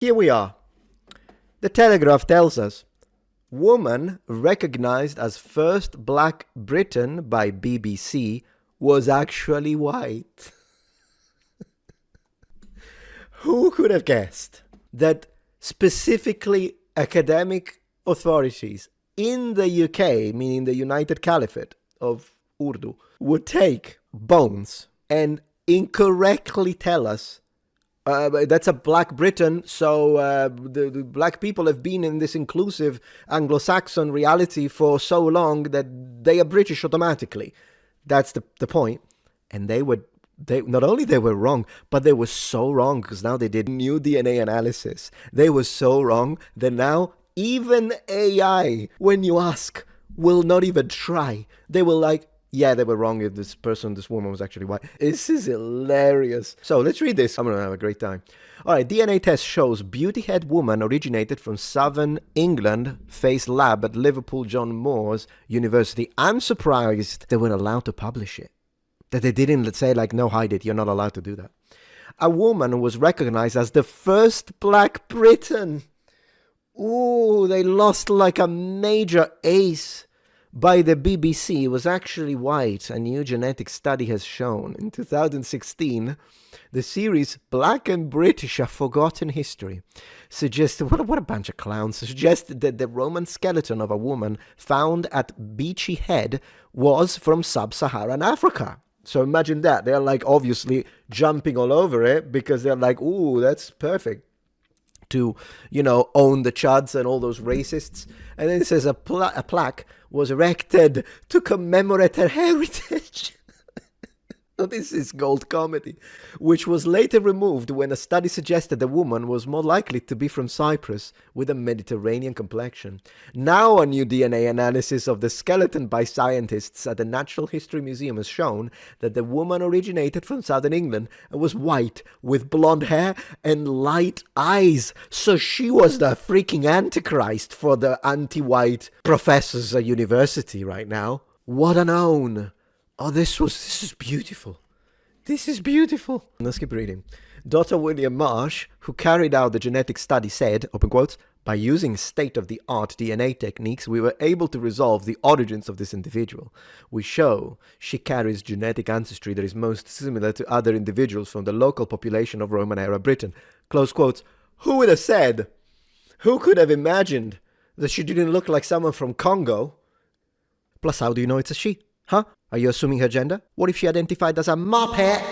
Here we are. The Telegraph tells us, woman recognized as first black Briton by BBC was actually white. Who could have guessed that specifically academic authorities in the UK, meaning the United Caliphate of Urdu, would take bones and incorrectly tell us that's a black Briton, so the black people have been in this inclusive Anglo-Saxon reality for so long that they are British automatically. That's the point. And they not only they were wrong, but they were so wrong because now they did new DNA analysis. They were so wrong that now even AI, when you ask, will not even try. They will like, yeah, they were wrong. This woman was actually white. This is hilarious. So let's read this. I'm going to have a great time. All right, DNA test shows beauty head woman originated from southern England, face lab at Liverpool John Moores University. I'm surprised they were allowed to publish it. That they didn't, let's say, like, no, hide it. You're not allowed to do that. A woman was recognized as the first black Briton. Ooh, they lost like a major ace by the BBC. Was actually white, a new genetic study has shown. In 2016, the series Black and British: A Forgotten History suggested, what a bunch of clowns, suggested that the Roman skeleton of a woman found at Beachy Head was from sub-Saharan Africa. So imagine that. They're like obviously jumping all over it because they're like, ooh, that's perfect to, own the Chuds and all those racists. And then it says a plaque was erected to commemorate her heritage. So this is gold comedy, which was later removed when a study suggested the woman was more likely to be from Cyprus with a Mediterranean complexion. Now a new DNA analysis of the skeleton by scientists at the Natural History Museum has shown that the woman originated from southern England and was white with blonde hair and light eyes. So she was the freaking antichrist for the anti-white professors at university right now. What an own! Oh, this is beautiful. This is beautiful. Let's keep reading. Dr. William Marsh, who carried out the genetic study, said, open quotes, by using state-of-the-art DNA techniques, we were able to resolve the origins of this individual. We show she carries genetic ancestry that is most similar to other individuals from the local population of Roman-era Britain. Close quotes. Who would have said? Who could have imagined that she didn't look like someone from Congo? Plus, how do you know it's a she? Huh? Are you assuming her gender? What if she identified as a mophead?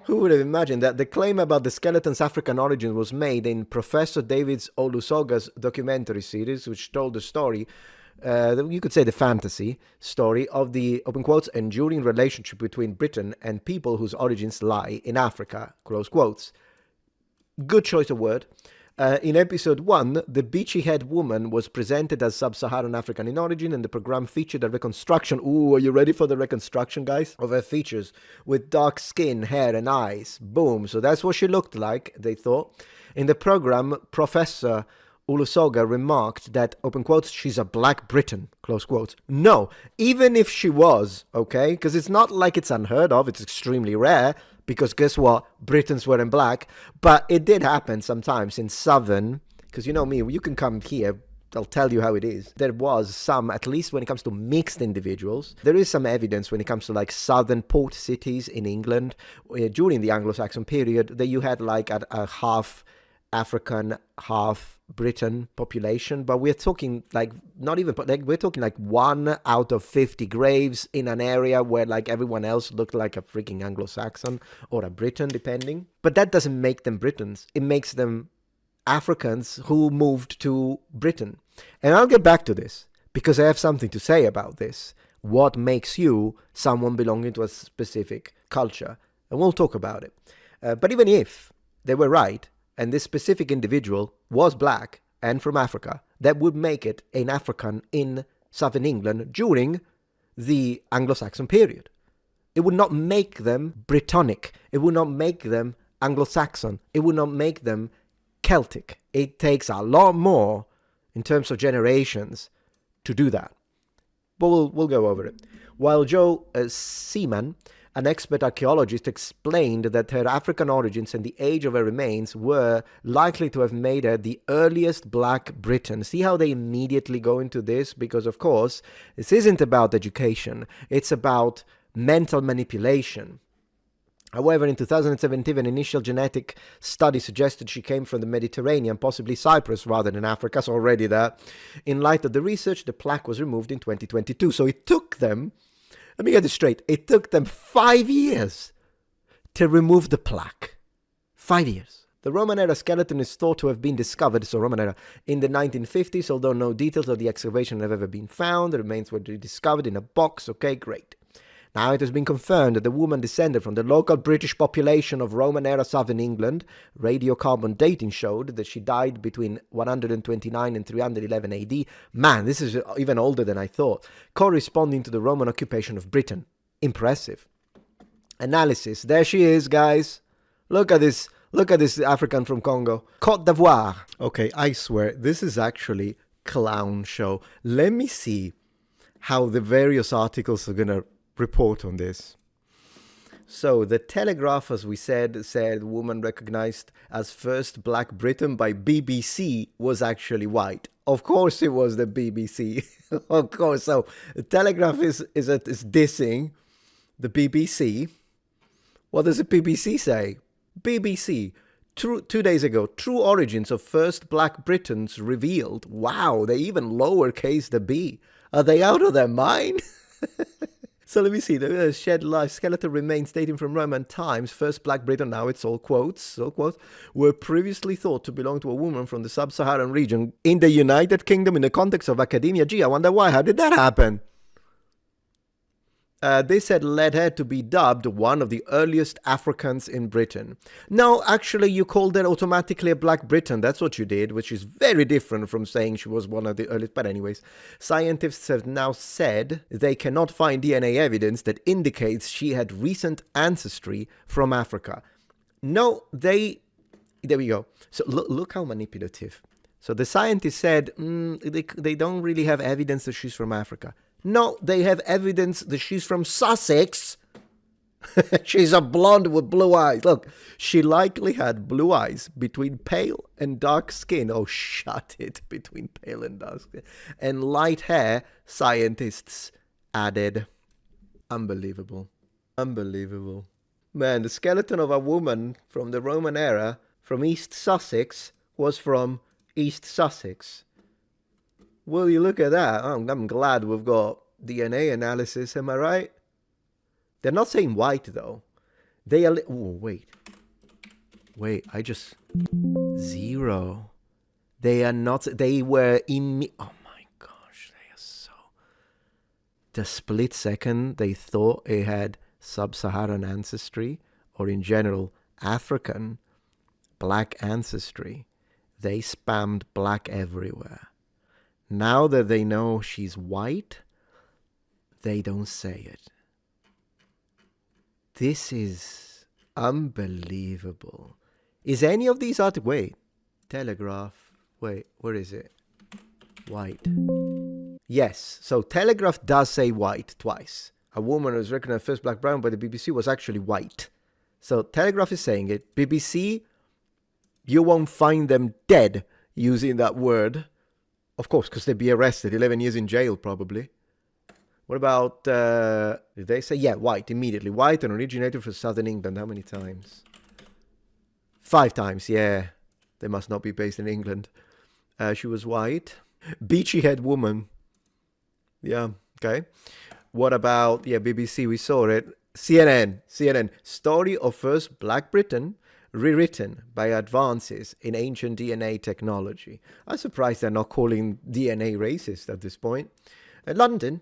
Who would have imagined that the claim about the skeleton's African origin was made in Professor David Olusoga's documentary series, which told the story, you could say the fantasy story, of the, open quotes, enduring relationship between Britain and people whose origins lie in Africa, close quotes. Good choice of word. In episode 1, the Beachy Head woman was presented as sub-Saharan African in origin, and the program featured a reconstruction. Ooh, are you ready for the reconstruction, guys? Of her features, with dark skin, hair, and eyes. Boom. So that's what she looked like, they thought. In the program, Professor Ulusoga remarked that, open quotes, she's a black Briton, close quotes. No, even if she was, okay? Because it's not like it's unheard of, it's extremely rare. Because guess what? Britons weren't black. But it did happen sometimes in southern, because you know me, you can come here, I'll tell you how it is. There was some, at least when it comes to mixed individuals, there is some evidence when it comes to like southern port cities in England during the Anglo-Saxon period that you had like a half African, half Briton population, but we're talking like not even like we're talking like 1 out of 50 graves in an area where like everyone else looked like a freaking Anglo-Saxon or a Briton, depending. But that doesn't make them Britons. It makes them Africans who moved to Britain. And I'll get back to this because I have something to say about this. What makes you someone belonging to a specific culture? And we'll talk about it. But even if they were right, and this specific individual was black and from Africa, that would make it an African in southern England during the Anglo-Saxon period. It would not make them Brittonic. It would not make them Anglo-Saxon. It would not make them Celtic. It takes a lot more in terms of generations to do that. But we'll go over it. While Joe Seaman an expert archaeologist explained that her African origins and the age of her remains were likely to have made her the earliest Black Briton. See how they immediately go into this? Because, of course, this isn't about education. It's about mental manipulation. However, in 2017, an initial genetic study suggested she came from the Mediterranean, possibly Cyprus, rather than Africa, so already there. In light of the research, the plaque was removed in 2022. So it took them, let me get this straight, it took them 5 years to remove the plaque. 5 years. The Roman era skeleton is thought to have been discovered, so Roman era, in the 1950s, although no details of the excavation have ever been found. The remains were discovered in a box. Okay, great. Now it has been confirmed that the woman descended from the local British population of Roman-era southern England. Radiocarbon dating showed that she died between 129 and 311 AD. Man, this is even older than I thought. Corresponding to the Roman occupation of Britain. Impressive. Analysis. There she is, guys. Look at this. Look at this African from Congo. Côte d'Ivoire. Okay, I swear, this is actually clown show. Let me see how the various articles are going to report on this. So the Telegraph, as we said woman recognized as first Black Briton by BBC was actually white. Of course it was the BBC. Of course. So the Telegraph is dissing the BBC. What does the BBC say? BBC, 2 days ago, true origins of first Black Britons revealed. Wow, they even lowercase the b. Are they out of their mind? So let me see, the shed life skeleton remains dating from Roman times. First Black Briton, now it's all quotes, were previously thought to belong to a woman from the sub-Saharan region in the United Kingdom in the context of academia. Gee, I wonder why. How did that happen? This had led her to be dubbed one of the earliest Africans in Britain. No, actually, you called her automatically a Black Briton. That's what you did, which is very different from saying she was one of the earliest. But anyways, scientists have now said they cannot find DNA evidence that indicates she had recent ancestry from Africa. No, there we go. So look how manipulative. So the scientists said they don't really have evidence that she's from Africa. No, they have evidence that she's from Sussex. She's a blonde with blue eyes. Look, she likely had blue eyes between pale and dark skin. Oh, shut it. Between pale and dark skin. And light hair, scientists added. Unbelievable. Unbelievable. Man, the skeleton of a woman from the Roman era from East Sussex was from East Sussex. Will you look at that? I'm glad we've got DNA analysis, am I right? They're not saying white, though. They are... Oh, wait. Zero. They are not... They were in... Oh, my gosh. They are so... The split second they thought it had sub-Saharan ancestry, or in general, African, black ancestry, they spammed black everywhere. Now that they know she's white, they don't say it. This is unbelievable. Is any of these articles... Wait. Telegraph. Wait, where is it? White. Yes, so Telegraph does say white twice. A woman who was recognized first Black Brown by the BBC was actually white. So Telegraph is saying it. BBC, you won't find them dead using that word. Of course, because they'd be arrested. 11 years in jail, probably. What about, did they say? Yeah, white, immediately. White and originated from southern England. How many times? 5 times, yeah. They must not be based in England. She was white. Beachy head woman. Yeah, okay. What about, yeah, BBC, we saw it. CNN. Story of first Black Briton rewritten by advances in ancient DNA technology. I'm surprised they're not calling DNA racist at this point. London,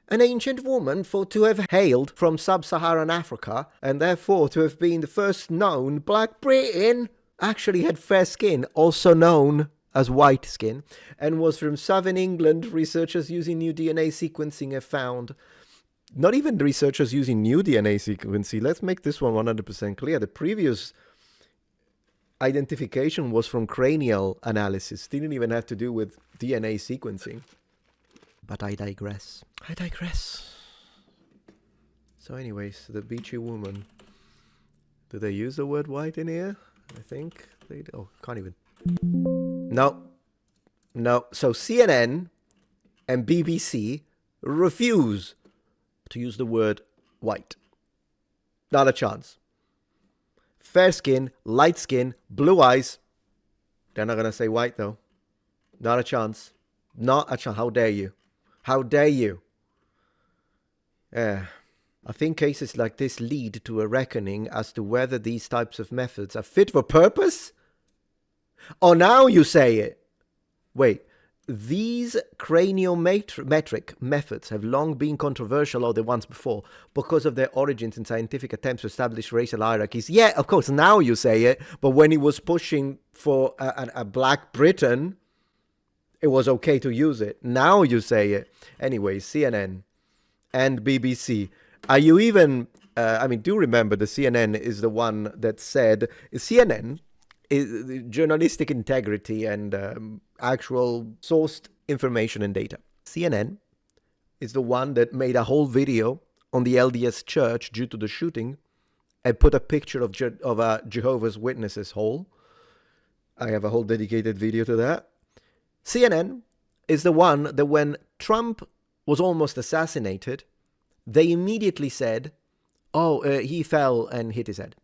an ancient woman thought to have hailed from sub-Saharan Africa and therefore to have been the first known Black Briton, actually had fair skin, also known as white skin, and was from southern England. Researchers using new DNA sequencing have found. Not even researchers using new DNA sequencing. Let's make this one 100% clear. The previous identification was from cranial analysis. Didn't even have to do with DNA sequencing. But I digress. So anyways, the beachy woman. Do they use the word white in here? I think they do. Oh, can't even. No. So CNN and BBC refuse to use the word white. Not a chance. Fair skin, light skin, blue eyes. They're not going to say white though. Not a chance. Not a chance. How dare you? How dare you? I think cases like this lead to a reckoning as to whether these types of methods are fit for purpose. Oh, now you say it. Wait, these craniometric methods have long been controversial, or the ones before, because of their origins in scientific attempts to establish racial hierarchies. Yeah, of course, now you say it, but when he was pushing for a black Briton, it was okay to use it. Now you say it. Anyway, CNN and BBC. Are you even, do remember the CNN is the one that said, CNN is journalistic integrity and actual sourced information and data. CNN is the one that made a whole video on the LDS church due to the shooting and put a picture of a Jehovah's Witnesses hole. I have a whole dedicated video to that. CNN is the one that when Trump was almost assassinated, they immediately said, he fell and hit his head.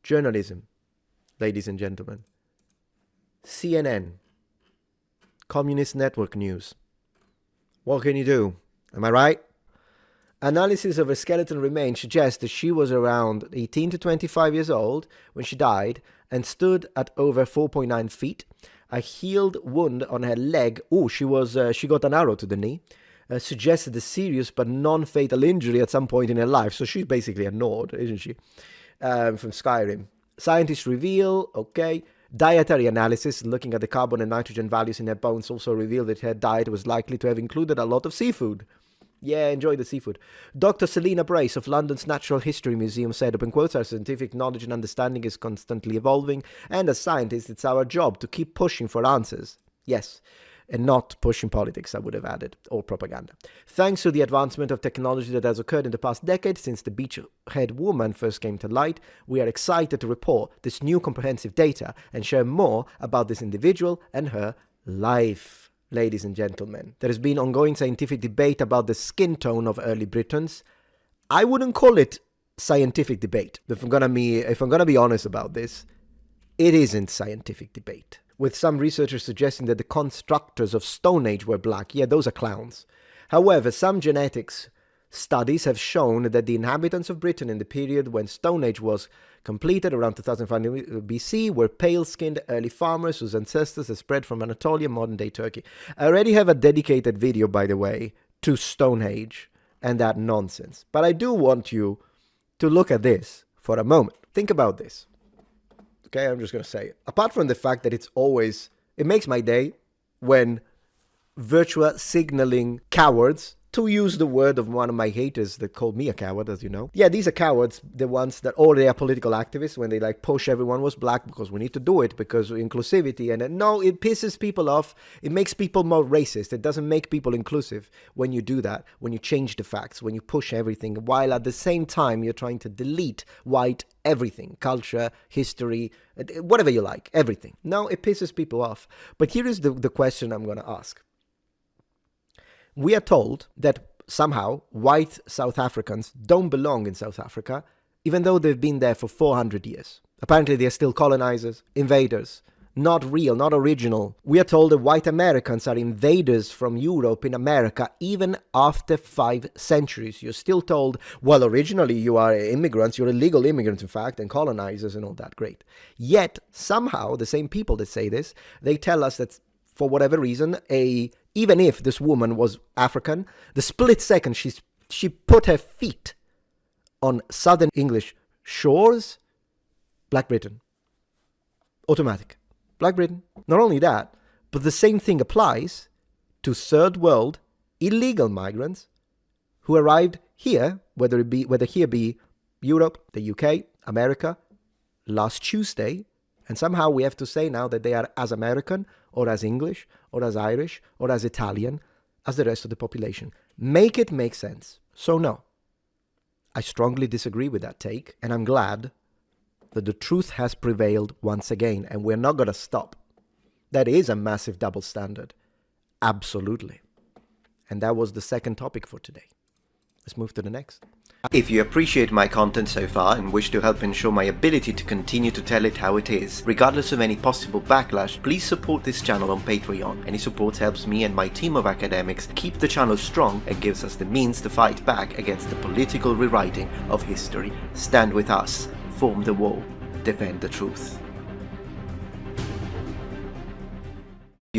Journalism, ladies and gentlemen. CNN, Communist Network News. What can you do? Am I right? Analysis of her skeleton remains suggests that she was around 18 to 25 years old when she died and stood at over 4.9 feet. A healed wound on her leg. She got an arrow to the knee. Suggested a serious but non-fatal injury at some point in her life. So she's basically a Nord, isn't she? From Skyrim. Scientists reveal, dietary analysis looking at the carbon and nitrogen values in her bones also revealed that her diet was likely to have included a lot of seafood. Yeah, enjoy the seafood. Dr. Selina Brace of London's Natural History Museum said, open quotes, our scientific knowledge and understanding is constantly evolving, and as scientists, it's our job to keep pushing for answers. Yes. And not pushing politics, I would have added, or propaganda. Thanks to the advancement of technology that has occurred in the past decade since the beachhead woman first came to light, we are excited to report this new comprehensive data and share more about this individual and her life. Ladies and gentlemen, there has been ongoing scientific debate about the skin tone of early Britons. I wouldn't call it scientific debate. If I'm gonna be honest about this, it isn't scientific debate. With some researchers suggesting that the constructors of Stone Age were black. Yeah, those are clowns. However, some genetics studies have shown that the inhabitants of Britain in the period when Stone Age was completed, around 2005 BC, were pale-skinned early farmers whose ancestors had spread from Anatolia, modern-day Turkey. I already have a dedicated video, by the way, to Stone Age and that nonsense. But I do want you to look at this for a moment. Think about this. Okay, I'm just going to say it. Apart from the fact that it makes my day when virtual signaling cowards, to use the word of one of my haters that called me a coward, as you know. Yeah, these are cowards, the ones that, or they are political activists when they push everyone was black because we need to do it because of inclusivity. And no, it pisses people off. It makes people more racist. It doesn't make people inclusive when you do that, when you change the facts, when you push everything, while at the same time you're trying to delete white everything, culture, history, whatever you like, everything. No, it pisses people off. But here is the question I'm going to ask. We are told that somehow white South Africans don't belong in South Africa, even though they've been there for 400 years. Apparently they're still colonizers, invaders, not real, not original. We are told that white Americans are invaders from Europe in America even after 5 centuries. You're still told, well, originally you are immigrants, you're illegal immigrants, in fact, and colonizers and all that. Great. Yet, somehow, the same people that say this, they tell us that for whatever reason, even if this woman was African, the split second she put her feet on southern English shores, Black Britain. Automatic. Black Britain. Not only that, but the same thing applies to third world illegal migrants who arrived here, whether here be Europe, the UK, America, last Tuesday, and somehow we have to say now that they are as American or as English or as Irish or as Italian as the rest of the population. Make it make sense. So no, I strongly disagree with that take, and I'm glad that the truth has prevailed once again, and we're not going to stop. That is a massive double standard. Absolutely. And that was the second topic for today. Let's move to the next. If you appreciate my content so far and wish to help ensure my ability to continue to tell it how it is, regardless of any possible backlash, please support this channel on Patreon. Any support helps me and my team of academics keep the channel strong and gives us the means to fight back against the political rewriting of history. Stand with us, form the wall, defend the truth.